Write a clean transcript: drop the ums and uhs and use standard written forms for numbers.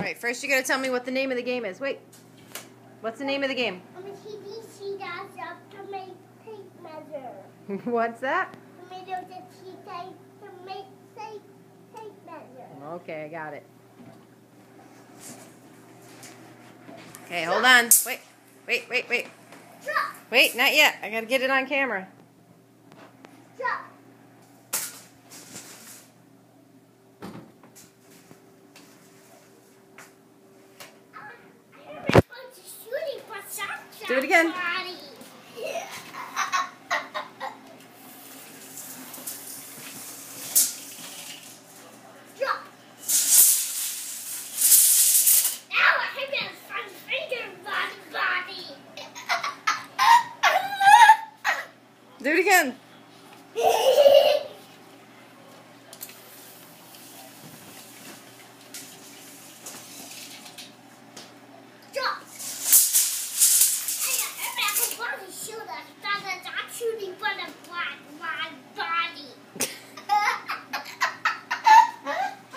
Alright, first you gotta tell me what the name of the game is. Wait. What's the name of the game? What's that? Okay, I got it. Okay, hold on. Wait. Wait, not yet. I gotta get it on camera. Do it again. Do it again. Stop.